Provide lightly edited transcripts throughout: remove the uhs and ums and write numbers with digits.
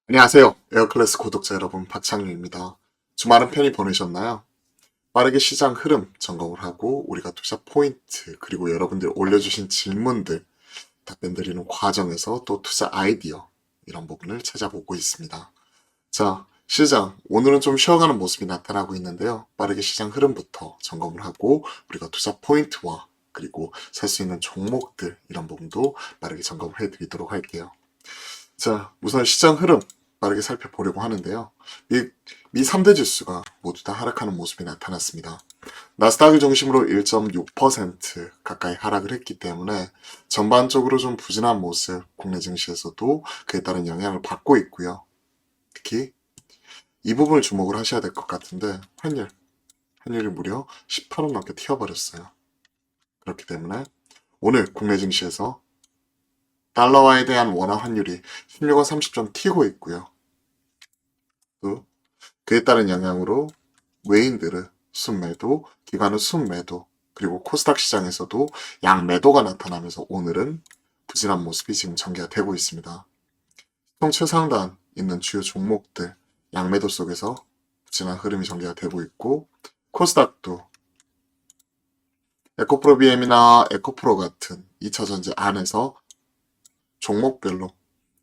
안녕하세요. 에어클래스 구독자 여러분, 박창규입니다. 주말은 편히 보내셨나요? 빠르게 시장 흐름 점검을 하고 우리가 투자 포인트 그리고 여러분들이 올려주신 질문들 답변드리는 과정에서 또 투자 아이디어 이런 부분을 찾아보고 있습니다. 자, 시장 오늘은 좀 쉬어가는 모습이 나타나고 있는데요. 빠르게 시장 흐름부터 점검을 하고 우리가 투자 포인트와 그리고 살 수 있는 종목들 이런 부분도 빠르게 점검을 해드리도록 할게요. 자, 우선 시장 흐름 빠르게 살펴보려고 하는데요. 미 3대 지수가 모두 다 하락하는 모습이 나타났습니다. 나스닥을 중심으로 1.6% 가까이 하락을 했기 때문에 전반적으로 좀 부진한 모습 국내 증시에서도 그에 따른 영향을 받고 있고요. 특히 이 부분을 주목을 하셔야 될 것 같은데 환율이 무려 18원 넘게 튀어버렸어요. 그렇기 때문에 오늘 국내 증시에서 달러화에 대한 원화 환율이 16원 30점 튀고 있고요. 또 그에 따른 영향으로 외인들은 순매도, 기관은 순매도, 그리고 코스닥 시장에서도 양매도가 나타나면서 오늘은 부진한 모습이 지금 전개가 되고 있습니다. 시총 최상단 있는 주요 종목들 양매도 속에서 부진한 흐름이 전개가 되고 있고 코스닥도 에코프로 BM이나 에코프로 같은 2차전지 안에서 종목별로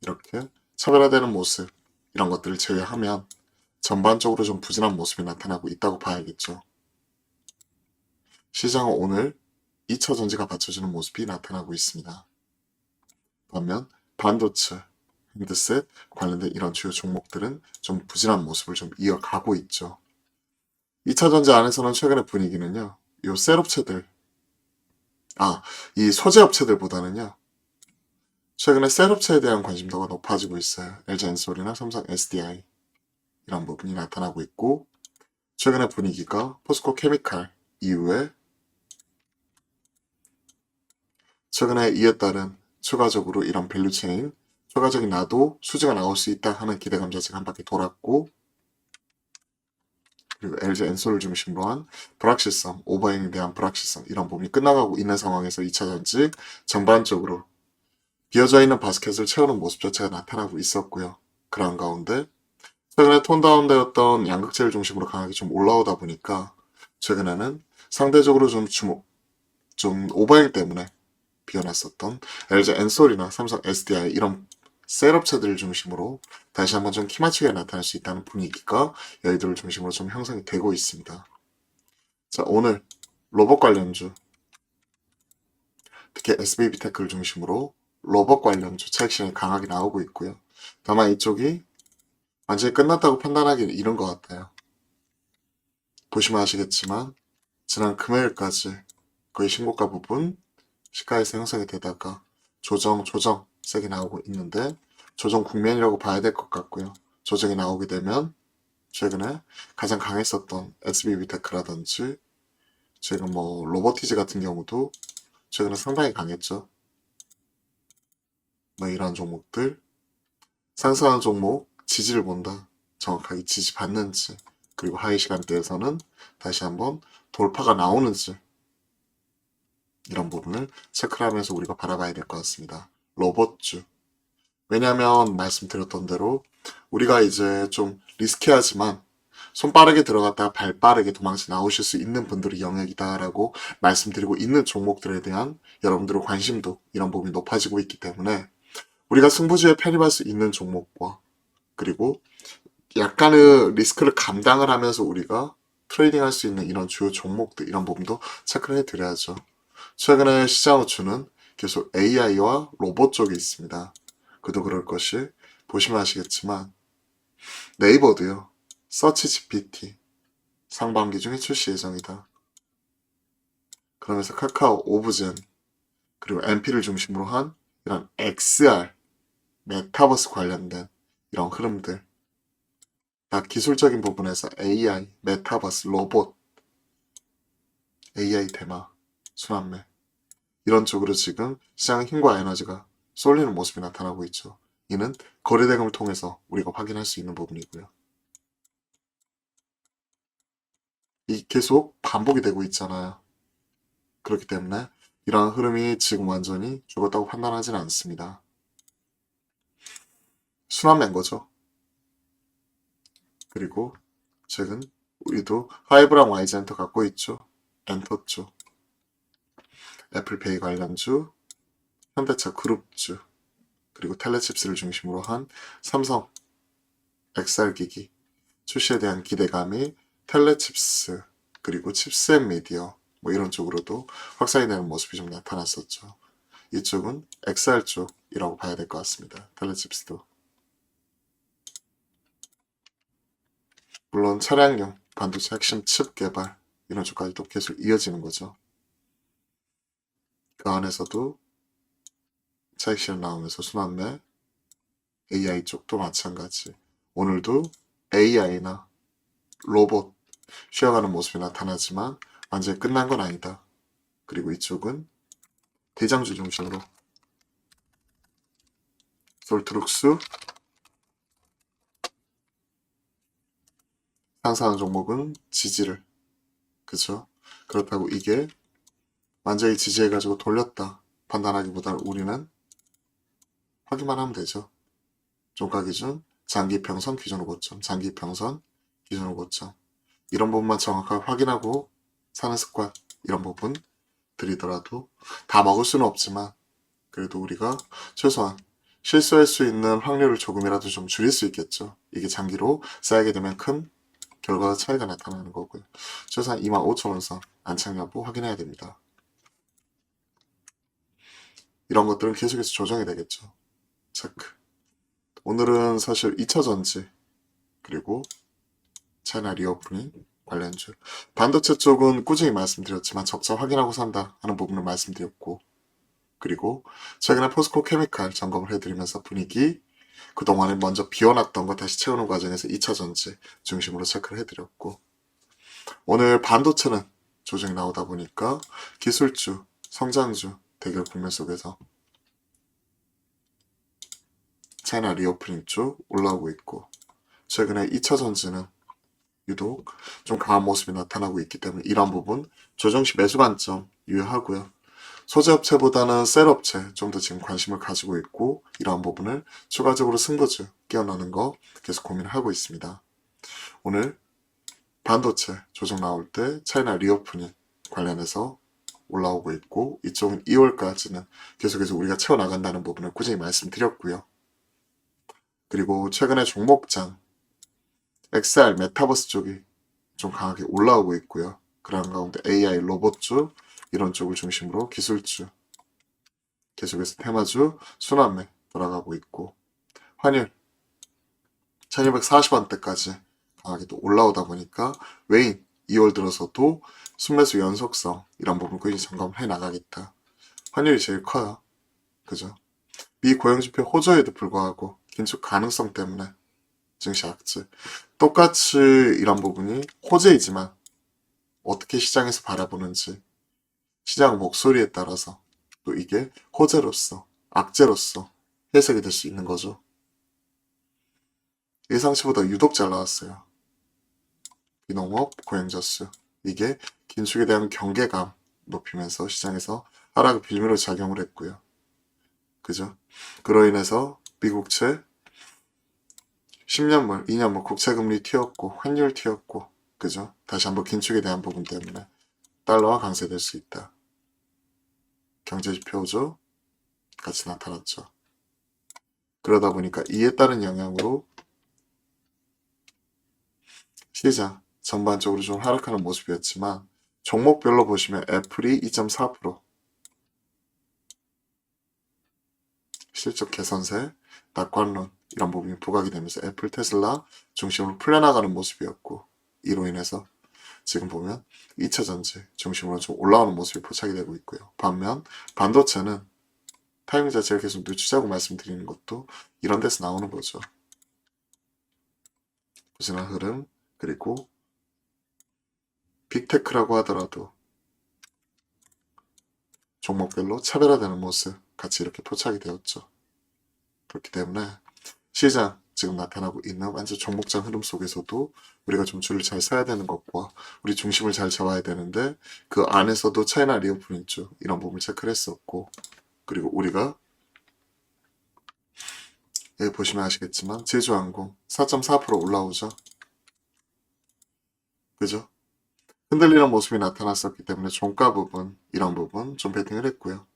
이렇게 차별화되는 모습 이런 것들을 제외하면 전반적으로 좀 부진한 모습이 나타나고 있다고 봐야겠죠. 시장은 오늘 2차전지가 받쳐주는 모습이 나타나고 있습니다. 반면 반도체, 핸드셋 관련된 이런 주요 종목들은 좀 부진한 모습을 좀 이어가고 있죠. 2차전지 안에서는 최근의 분위기는요. 이 셀업체들, 이 소재업체들보다는요. 최근에 셀업체에 대한 관심도가 높아지고 있어요. LG엔솔이나 삼성 SDI 이런 부분이 나타나고 있고 최근의 분위기가 포스코 케미칼 이후에 최근에 이에 따른 추가적으로 이런 밸류체인 추가적인 나도 수지가 나올 수 있다 하는 기대감 자체가 한 바퀴 돌았고 그리고 LG 엔솔을 중심으로 한 불확실성, 오버행에 대한 불확실성 이런 부분이 끝나가고 있는 상황에서 2차전지 전반적으로 비어져 있는 바스켓을 채우는 모습 자체가 나타나고 있었고요. 그런 가운데 최근에 톤다운되었던 양극재를 중심으로 강하게 좀 올라오다 보니까 최근에는 상대적으로 좀 오버행 때문에 비어났었던 LG 엔솔이나 삼성 SDI 이런 셋업체들을 중심으로 다시 한번 좀 키맞추게 나타날 수 있다는 분위기가 여의도를 중심으로 좀 형성이 되고 있습니다. 자, 오늘 로봇 관련주, 특히 SBB테크를 중심으로 로봇 관련주 차익실현이 강하게 나오고 있고요. 다만 이쪽이 완전히 끝났다고 판단하기는 이른 것 같아요. 보시면 아시겠지만 지난 금요일까지 거의 신고가 부분 시가에서 형성이 되다가 조정 세게 나오고 있는데 조정 국면이라고 봐야 될 것 같고요. 조정이 나오게 되면 최근에 가장 강했었던 SBB테크라든지 최근 로보티즈 같은 경우도 최근에 상당히 강했죠. 이런 종목들 상승하는 종목 지지를 본다. 정확하게 지지받는지 그리고 하이 시간대에서는 다시 한번 돌파가 나오는지 이런 부분을 체크를 하면서 우리가 바라봐야 될 것 같습니다. 로봇주 왜냐하면 말씀드렸던 대로 우리가 이제 좀 리스키하지만 손 빠르게 들어갔다가 발 빠르게 도망쳐 나오실 수 있는 분들의 영역이다라고 말씀드리고 있는 종목들에 대한 여러분들의 관심도 이런 부분이 높아지고 있기 때문에 우리가 승부주에 편입할 수 있는 종목과 그리고 약간의 리스크를 감당을 하면서 우리가 트레이딩 할 수 있는 이런 주요 종목들 이런 부분도 체크를 해드려야죠. 최근에 시장 우추는 계속 AI와 로봇 쪽에 있습니다. 그도 그럴 것이 보시면 아시겠지만 네이버도요. 서치 GPT 상반기 중에 출시 예정이다. 그러면서 카카오 오브젠 그리고 MP를 중심으로 한 이런 XR 메타버스 관련된 이런 흐름들 다 기술적인 부분에서 AI, 메타버스, 로봇, AI 테마, 순환매 이런 쪽으로 지금 시장의 힘과 에너지가 쏠리는 모습이 나타나고 있죠. 이는 거래대금을 통해서 우리가 확인할 수 있는 부분이고요. 이 계속 반복이 되고 있잖아요. 그렇기 때문에 이러한 흐름이 지금 완전히 죽었다고 판단하지는 않습니다. 순환매인 거죠. 그리고 최근 우리도 하이브랑 YG엔터 갖고 있죠. 엔터주, 애플페이 관련주, 현대차 그룹주, 그리고 텔레칩스를 중심으로 한 삼성, XR기기 출시에 대한 기대감이 텔레칩스, 그리고 칩셋 미디어 뭐 이런 쪽으로도 확산이 되는 모습이 좀 나타났었죠. 이쪽은 XR 쪽이라고 봐야 될 것 같습니다. 텔레칩스도. 물론 차량용 반도체 핵심 칩 개발 이런 쪽까지도 계속 이어지는 거죠. 그 안에서도 차익 실현 나오면서 순환매, AI 쪽도 마찬가지. 오늘도 AI나 로봇 쉬어가는 모습이 나타나지만 완전히 끝난 건 아니다. 그리고 이쪽은 대장주 중심으로 솔트룩스 상승하는 종목은 지지를, 그죠? 그렇다고 이게 완전히 지지해가지고 돌렸다 판단하기보다는 우리는 확인만 하면 되죠. 종가 기준, 장기 평선, 기준 고점, 장기 평선, 기준 고점 이런 부분만 정확하게 확인하고 사는 습관, 이런 부분 들이더라도 다 먹을 수는 없지만 그래도 우리가 최소한 실수할 수 있는 확률을 조금이라도 좀 줄일 수 있겠죠. 이게 장기로 쌓이게 되면 큰 결과 차이가 나타나는 거고요. 최소한 25,000원 선 안착 여부 확인해야 됩니다. 이런 것들은 계속해서 조정이 되겠죠. 체크. 오늘은 사실 2차 전지 그리고 차이나 리오프닝 관련주. 반도체 쪽은 꾸준히 말씀드렸지만 적자 확인하고 산다 하는 부분을 말씀드렸고, 그리고 최근에 포스코 케미칼 점검을 해드리면서 분위기 그동안에 먼저 비워놨던 거 다시 채우는 과정에서 2차 전지 중심으로 체크를 해드렸고, 오늘 반도체는 조정이 나오다 보니까 기술주, 성장주 대결 국면 속에서 차이나 리오프닝 쪽 올라오고 있고, 최근에 2차 전지는 유독 좀 강한 모습이 나타나고 있기 때문에 이런 부분 조정시 매수 관점 유효하고요. 소재업체보다는 셀업체 좀 더 지금 관심을 가지고 있고 이러한 부분을 추가적으로 승부주 끼워넣는 거 계속 고민을 하고 있습니다. 오늘 반도체 조정 나올 때 차이나 리오프닝 관련해서 올라오고 있고 이쪽은 2월까지는 계속해서 우리가 채워나간다는 부분을 꾸준히 말씀드렸고요. 그리고 최근에 종목장 XR 메타버스 쪽이 좀 강하게 올라오고 있고요. 그런 가운데 AI 로봇주 이런 쪽을 중심으로 기술주 계속해서 테마주 순환매 돌아가고 있고 환율 1240원대까지 강하게 또 올라오다 보니까 외인 2월 들어서도 순매수 연속성 이런 부분 꾸준히 점검해 나가겠다. 환율이 제일 커요. 그죠? 미 고용지표 호조에도 불구하고 긴축 가능성 때문에 증시 악재. 똑같이 이런 부분이 호재이지만 어떻게 시장에서 바라보는지 시장 목소리에 따라서 또 이게 호재로서 악재로서 해석이 될 수 있는 거죠. 예상치보다 유독 잘 나왔어요. 비농업 고행자수. 이게 긴축에 대한 경계감 높이면서 시장에서 하락의 빌미로 작용을 했고요. 그죠? 그로 인해서 미국채 10년물, 2년물 국채금리 튀었고 환율 튀었고 그죠? 다시 한번 긴축에 대한 부분 때문에 달러가 강세될 수 있다. 경제지표죠? 같이 나타났죠. 그러다 보니까 이에 따른 영향으로 시장 전반적으로 좀 하락하는 모습이었지만 종목별로 보시면 애플이 2.4%, 실적 개선세, 낙관론 이런 부분이 부각이 되면서 애플, 테슬라 중심으로 풀려나가는 모습이었고 이로 인해서 지금 보면 2차 전지 중심으로 좀 올라오는 모습이 포착이 되고 있고요. 반면 반도체는 타이밍 자체를 계속 늦추자고 말씀드리는 것도 이런 데서 나오는 거죠. 부진한 흐름 그리고 빅테크라고 하더라도 종목별로 차별화되는 모습 같이 이렇게 포착이 되었죠. 그렇기 때문에 시장 지금 나타나고 있는 완전 종목장 흐름 속에서도 우리가 좀 줄을 잘 서야 되는 것과 우리 중심을 잘 잡아야 되는데 그 안에서도 차이나 리오프닝 쪽 이런 부분을 체크를 했었고 그리고 우리가 여기 보시면 아시겠지만 제주항공 4.4% 올라오죠. 그죠? 흔들리는 모습이 나타났었기 때문에 종가 부분 이런 부분 좀 베팅을 했고요.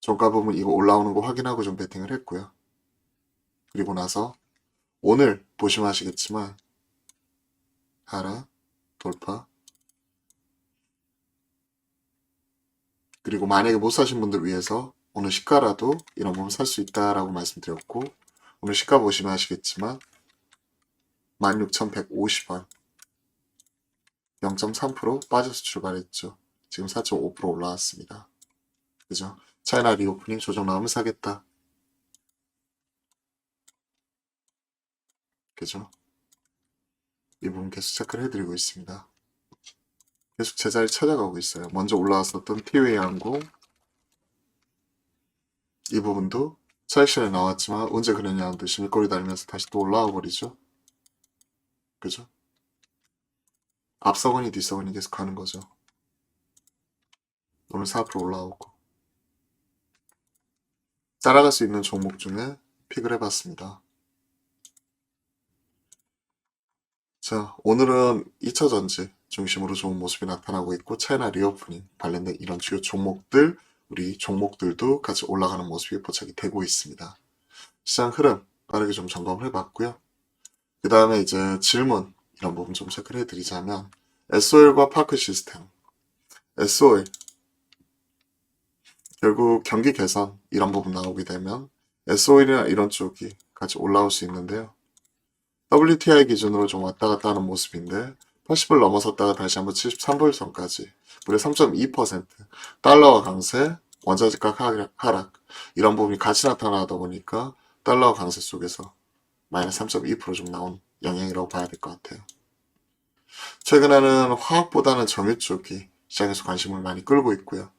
종가 부분 이거 올라오는 거 확인하고 좀 베팅을 했고요. 그리고 나서 오늘 보시면 아시겠지만 하락, 돌파 그리고 만약에 못 사신 분들 위해서 오늘 시가라도 이런 부분 살 수 있다라고 말씀드렸고 오늘 시가 보시면 아시겠지만 16,150원 0.3% 빠져서 출발했죠. 지금 4.5% 올라왔습니다. 그죠? 차이나 리오프닝 조정 나오면 사겠다. 그죠? 이 부분 계속 체크를 해드리고 있습니다. 계속 제자리 찾아가고 있어요. 먼저 올라왔었던 티웨이 항공 이 부분도 차익실에 나왔지만 언제 그랬냐는 듯이 밑꼬리 달면서 다시 또 올라와 버리죠. 그죠? 앞서거니 뒤서거니 계속 가는 거죠. 오늘 4% 올라오고 따라갈 수 있는 종목 중에 픽을 해봤습니다. 자, 오늘은 2차전지 중심으로 좋은 모습이 나타나고 있고 차이나 리오프닝 관련된 이런 주요 종목들 우리 종목들도 같이 올라가는 모습이 포착이 되고 있습니다. 시장 흐름 빠르게 좀 점검을 해봤고요. 그 다음에 이제 질문 이런 부분 좀 체크를 해드리자면 SOL과 파크 시스템 SOL 결국 경기 개선 이런 부분 나오게 되면 SOL이나 이런 쪽이 같이 올라올 수 있는데요. WTI 기준으로 좀 왔다 갔다 하는 모습인데 80불 넘어섰다가 다시 한번 73불 선까지 무려 3.2% 달러와 강세, 원자재 가격 하락 이런 부분이 같이 나타나다 보니까 달러와 강세 속에서 마이너스 3.2%좀 나온 영향이라고 봐야 될 것 같아요. 최근에는 화학보다는 점유 쪽이 시장에서 관심을 많이 끌고 있고요.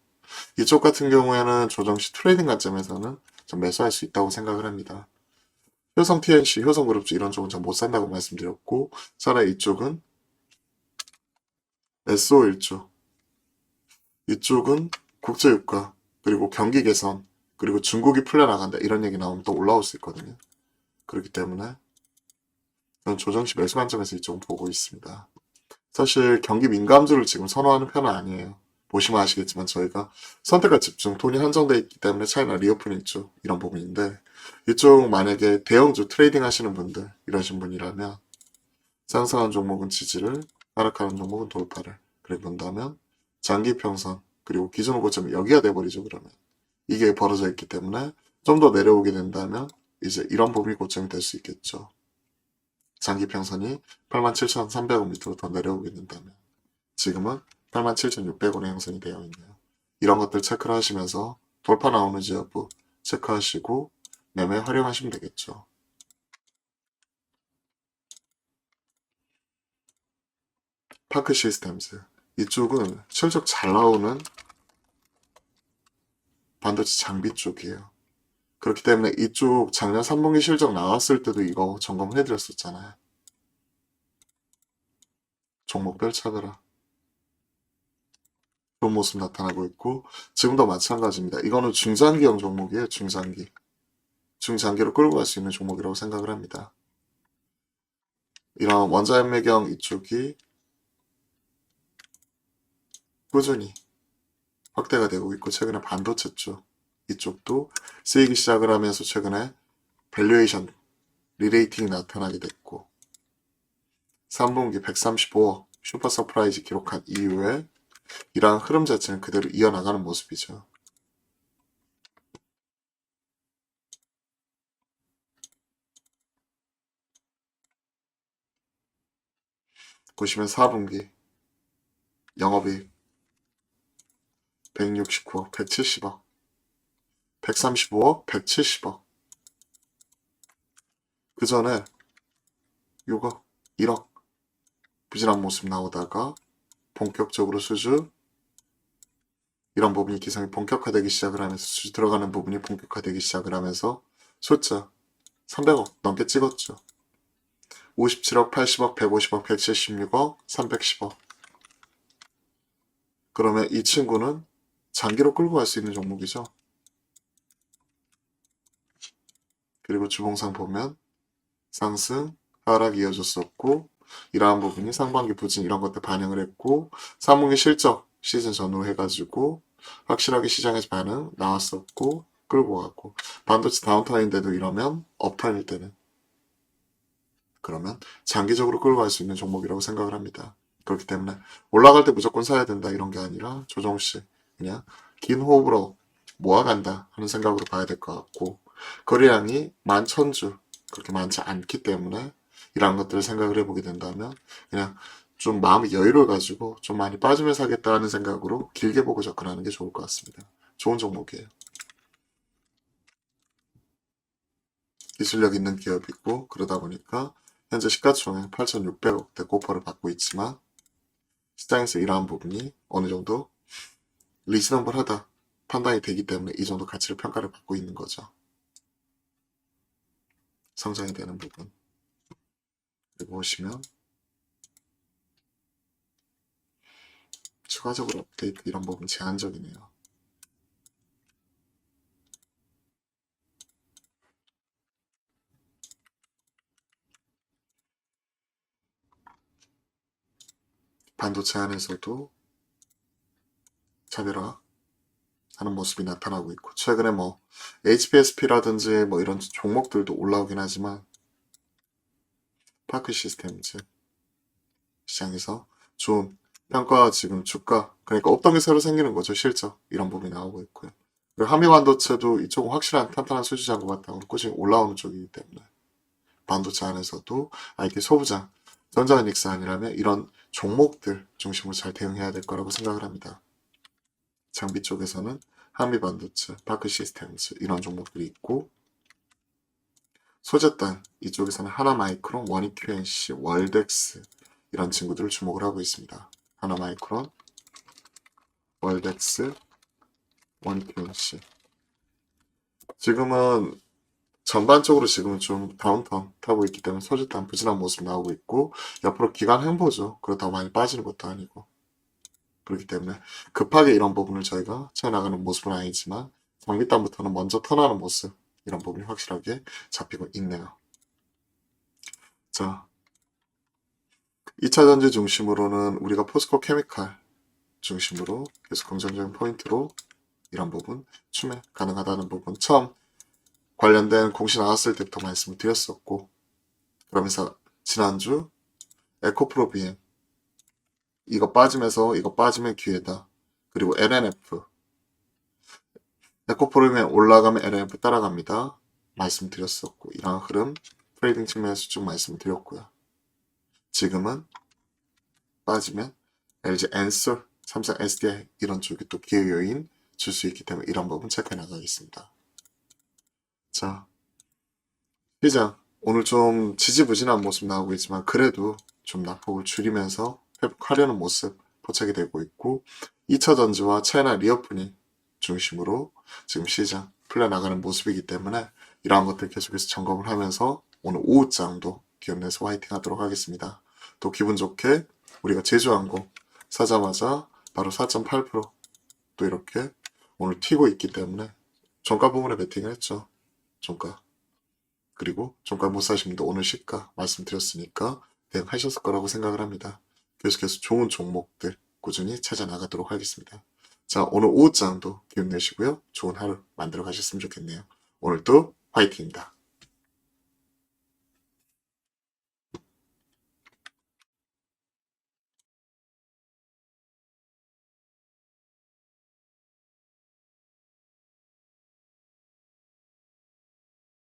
이쪽 같은 경우에는 조정시 트레이딩 관점에서는 좀 매수할 수 있다고 생각을 합니다. 효성 TNC, 효성그룹주 이런 쪽은 전 못 산다고 말씀드렸고 차라리 이쪽은 SO1조 이쪽은 국제유가 그리고 경기 개선 그리고 중국이 풀려나간다 이런 얘기 나오면 또 올라올 수 있거든요. 그렇기 때문에 저는 조정시 매수 관점에서 이쪽은 보고 있습니다. 사실 경기 민감주를 지금 선호하는 편은 아니에요. 보시면 아시겠지만 저희가 선택과 집중, 돈이 한정되어 있기 때문에 차이나 리오프닝 쪽 이런 부분인데 이쪽 만약에 대형주 트레이딩 하시는 분들 이러신 분이라면 상승한 종목은 지지를, 하락하는 종목은 돌파를 그래 본다면 장기 평선 그리고 기존 고점이 여기가 돼버리죠. 그러면 이게 벌어져 있기 때문에 좀 더 내려오게 된다면 이제 이런 부분이 고점이 될 수 있겠죠. 장기 평선이 87,300원 밑으로 더 내려오게 된다면 지금은 87,600원의 형성이 되어 있네요. 이런 것들 체크를 하시면서 돌파 나오는지 여부 체크하시고 매매 활용하시면 되겠죠. 파크 시스템즈 이쪽은 실적 잘 나오는 반도체 장비 쪽이에요. 그렇기 때문에 이쪽 작년 3분기 실적 나왔을 때도 이거 점검을 해드렸었잖아요. 종목별 차별화 좋은 모습 나타나고 있고 지금도 마찬가지입니다. 이거는 중장기형 종목이에요. 중장기. 중장기로 끌고 갈 수 있는 종목이라고 생각을 합니다. 이런 원자연매경 이쪽이 꾸준히 확대가 되고 있고 최근에 반도체 쪽 이쪽도 쓰이기 시작을 하면서 최근에 밸류에이션 리레이팅이 나타나게 됐고 3분기 135억 슈퍼 서프라이즈 기록한 이후에 이러한 흐름 자체는 그대로 이어나가는 모습이죠. 보시면 4분기 영업이익 169억, 170억, 135억, 170억. 그 전에 6억, 1억 부진한 모습 나오다가 본격적으로 수주 이런 부분이 기상이 본격화되기 시작을 하면서 수지 들어가는 부분이 본격화되기 시작을 하면서 숫자 300억 넘게 찍었죠. 57억, 80억, 150억, 176억, 310억. 그러면 이 친구는 장기로 끌고 갈 수 있는 종목이죠. 그리고 주봉상 보면 상승, 하락 이어졌었고 이러한 부분이 상반기 부진 이런 것들 반영을 했고 3분기 실적 시즌 전후로 해가지고 확실하게 시장에서 반응 나왔었고 끌고 갔고 반도체 다운타임인데도 이러면 업타임일 때는 그러면 장기적으로 끌고 갈 수 있는 종목이라고 생각을 합니다. 그렇기 때문에 올라갈 때 무조건 사야 된다 이런 게 아니라 조정씩 그냥 긴 호흡으로 모아간다 하는 생각으로 봐야 될 것 같고 거래량이 11,000주 그렇게 많지 않기 때문에 이런 것들을 생각을 해보게 된다면 그냥 좀 마음의 여유를 가지고 좀 많이 빠지면 사겠다는 생각으로 길게 보고 접근하는 게 좋을 것 같습니다. 좋은 종목이에요. 기술력 있는 기업이고 그러다 보니까 현재 시가총액 8,600억대 고퍼를 받고 있지만 시장에서 이러한 부분이 어느 정도 리즈너블하다 판단이 되기 때문에 이 정도 가치를 평가를 받고 있는 거죠. 성장이 되는 부분. 그리고 보시면 추가적으로 업데이트 이런 부분 제한적이네요. 반도체 안에서도 차별화 하는 모습이 나타나고 있고 최근에 뭐 HPSP라든지 뭐 이런 종목들도 올라오긴 하지만 파크 시스템즈 시장에서 좋은 평가 지금 주가 그러니까 없던 게 새로 생기는 거죠. 실적 이런 부분이 나오고 있고요. 그리고 한미반도체도 이쪽은 확실한 탄탄한 수주자인 것 같다. 꾸준히 올라오는 쪽이기 때문에 반도체 안에서도 IT 소부장 전자이닉스 아니라면 이런 종목들 중심으로 잘 대응해야 될 거라고 생각을 합니다. 장비 쪽에서는 한미반도체, 파크 시스템즈 이런 종목들이 있고 소재단 이쪽에서는 하나마이크론, 원익QNC, 월덱스 이런 친구들을 주목을 하고 있습니다. 하나마이크론, 월덱스, 원익QNC 지금은 전반적으로 지금은 좀 다운턴 타고 있기 때문에 소재단 부진한 모습 나오고 있고 옆으로 기간 횡보죠. 그렇다고 많이 빠지는 것도 아니고 그렇기 때문에 급하게 이런 부분을 저희가 채워나가는 모습은 아니지만 장기단부터는 먼저 턴하는 모습 이런 부분이 확실하게 잡히고 있네요. 자, 2차 전지 중심으로는 우리가 포스코 케미칼 중심으로 계속 긍정적인 포인트로 이런 부분 추매 가능하다는 부분 처음 관련된 공시 나왔을 때부터 말씀을 드렸었고 그러면서 지난주 에코프로 BM 이거 빠지면서 이거 빠지면 기회다. 그리고 LNF 에코프로 BM 올라가면 LNF 따라갑니다. 말씀드렸었고 이러한 흐름 트레이딩 측면에서 쭉 말씀드렸고요. 지금은 빠지면 LG 엔솔, 삼성 SDI 이런 쪽이 또 기회 요인 줄 수 있기 때문에 이런 부분 체크해 나가겠습니다. 자, 시장 오늘 좀 지지부진한 모습 나오고 있지만 그래도 좀 낙폭을 줄이면서 회복하려는 모습 포착이 되고 있고 2차 전지와 차이나 리오프닝 중심으로 지금 시장 풀려나가는 모습이기 때문에 이러한 것들 계속해서 점검을 하면서 오늘 오후장도 기업 내에서 화이팅 하도록 하겠습니다. 또 기분 좋게 우리가 제주항공 사자마자 바로 4.8%또 이렇게 오늘 튀고 있기 때문에 종가 부분에 베팅을 했죠. 종가. 그리고 종가 못 사신 분도 오늘 시가 말씀드렸으니까 대응하셨을 거라고 생각을 합니다. 계속해서 좋은 종목들 꾸준히 찾아 나가도록 하겠습니다. 자, 오늘 오후장도 기운 내시고요. 좋은 하루 만들어 가셨으면 좋겠네요. 오늘도 화이팅입니다.